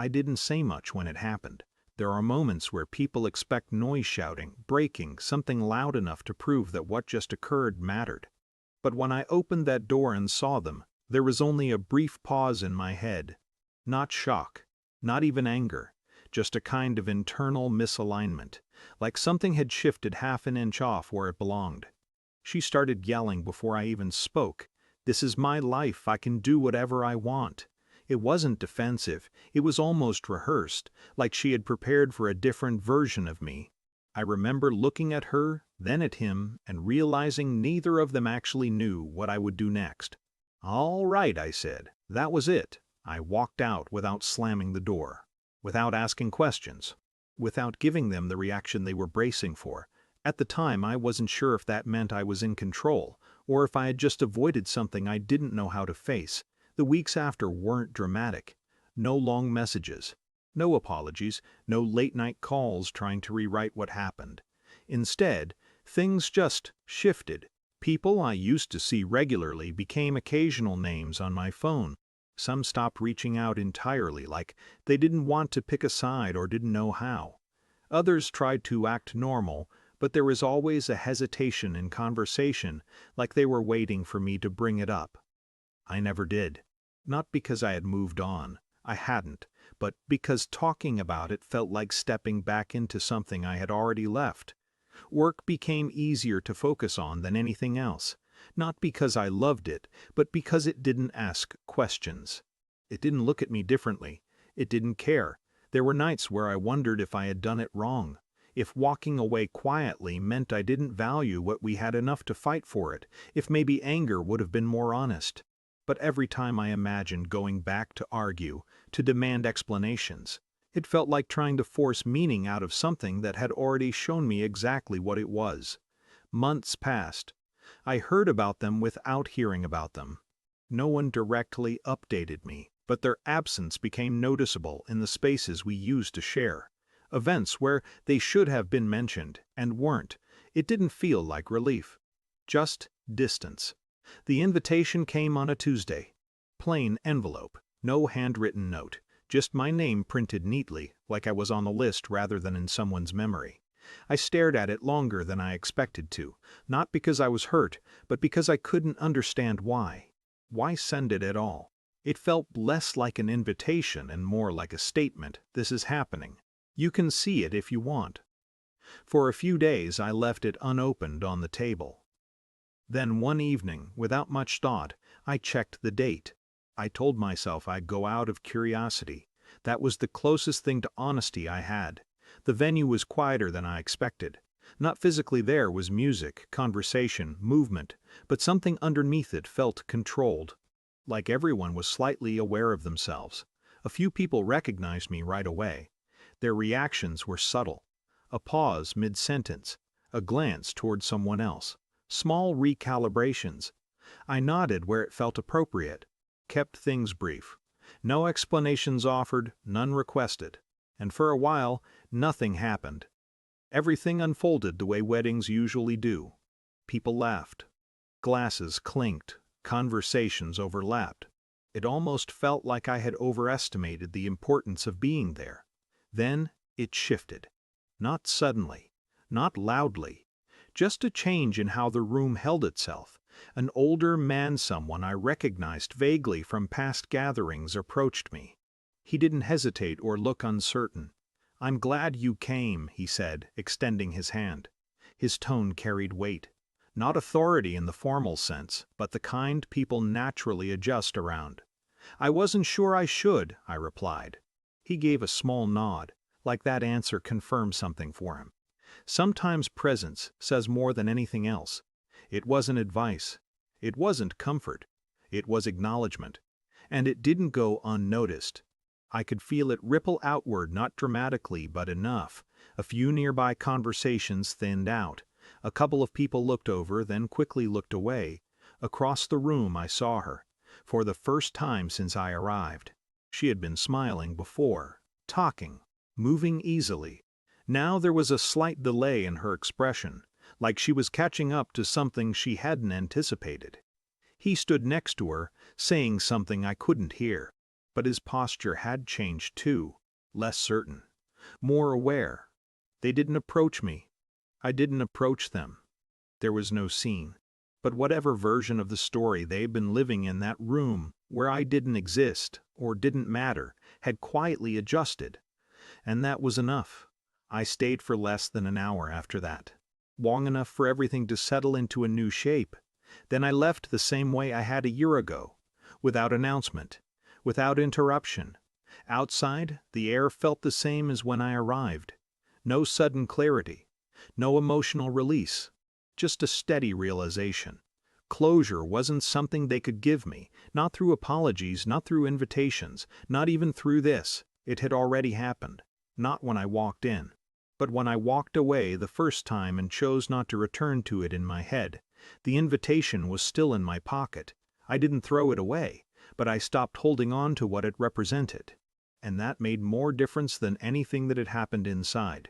I didn't say much when it happened. There are moments where people expect noise, shouting, breaking, something loud enough to prove that what just occurred mattered. But when I opened that door and saw them, there was only a brief pause in my head. Not shock, not even anger, just a kind of internal misalignment, like something had shifted half an inch off where it belonged. She started yelling before I even spoke. "This is my life, I can do whatever I want." It wasn't defensive, it was almost rehearsed, like she had prepared for a different version of me. I remember looking at her, then at him, and realizing neither of them actually knew what I would do next. "All right," I said. That was it. I walked out without slamming the door, without asking questions, without giving them the reaction they were bracing for. At the time, I wasn't sure if that meant I was in control, or if I had just avoided something I didn't know how to face. The weeks after weren't dramatic. No long messages, no apologies, no late-night calls trying to rewrite what happened. Instead, things just shifted. People I used to see regularly became occasional names on my phone. Some stopped reaching out entirely, like they didn't want to pick a side or didn't know how. Others tried to act normal, but there was always a hesitation in conversation, like they were waiting for me to bring it up. I never did. Not because I had moved on, I hadn't, but because talking about it felt like stepping back into something I had already left. Work became easier to focus on than anything else, not because I loved it, but because it didn't ask questions. It didn't look at me differently. It didn't care. There were nights where I wondered if I had done it wrong, if walking away quietly meant I didn't value what we had enough to fight for it, if maybe anger would have been more honest. But every time I imagined going back to argue, to demand explanations, it felt like trying to force meaning out of something that had already shown me exactly what it was. Months passed. I heard about them without hearing about them. No one directly updated me, but their absence became noticeable in the spaces we used to share. Events where they should have been mentioned and weren't. It didn't feel like relief. Just distance. The invitation came on a Tuesday. Plain envelope, no handwritten note, just my name printed neatly, like I was on the list rather than in someone's memory. I stared at it longer than I expected to, not because I was hurt, but because I couldn't understand why. Why send it at all? It felt less like an invitation and more like a statement. This is happening. You can see it if you want. For a few days I left it unopened on the table. Then one evening, without much thought, I checked the date. I told myself I'd go out of curiosity. That was the closest thing to honesty I had. The venue was quieter than I expected. Not physically there was music, conversation, movement, but something underneath it felt controlled. Like everyone was slightly aware of themselves. A few people recognized me right away. Their reactions were subtle. A pause mid-sentence, a glance toward someone else. Small recalibrations. I nodded where it felt appropriate, kept things brief. No explanations offered, none requested. And for a while, nothing happened. Everything unfolded the way weddings usually do. People laughed. Glasses clinked. Conversations overlapped. It almost felt like I had overestimated the importance of being there. Then it shifted. Not suddenly, not loudly. Just a change in how the room held itself. An older man, someone I recognized vaguely from past gatherings, approached me. He didn't hesitate or look uncertain. "I'm glad you came," he said, extending his hand. His tone carried weight. Not authority in the formal sense, but the kind people naturally adjust around. "I wasn't sure I should," I replied. He gave a small nod, like that answer confirmed something for him. Sometimes presence says more than anything else. It wasn't advice. It wasn't comfort. It was acknowledgment. And it didn't go unnoticed. I could feel it ripple outward, not dramatically, but enough. A few nearby conversations thinned out. A couple of people looked over, then quickly looked away. Across the room I saw her. For the first time since I arrived. She had been smiling before, talking, moving easily. Now there was a slight delay in her expression, like she was catching up to something she hadn't anticipated. He stood next to her, saying something I couldn't hear. But his posture had changed too, less certain, more aware. They didn't approach me. I didn't approach them. There was no scene. But whatever version of the story they'd been living in that room where I didn't exist, or didn't matter, had quietly adjusted. And that was enough. I stayed for less than an hour after that. Long enough for everything to settle into a new shape. Then I left the same way I had a year ago, without announcement, without interruption. Outside, the air felt the same as when I arrived. No sudden clarity, no emotional release, just a steady realization. Closure wasn't something they could give me, not through apologies, not through invitations, not even through this. It had already happened. Not when I walked in. But when I walked away the first time and chose not to return to it in my head, the invitation was still in my pocket. I didn't throw it away, but I stopped holding on to what it represented. And that made more difference than anything that had happened inside.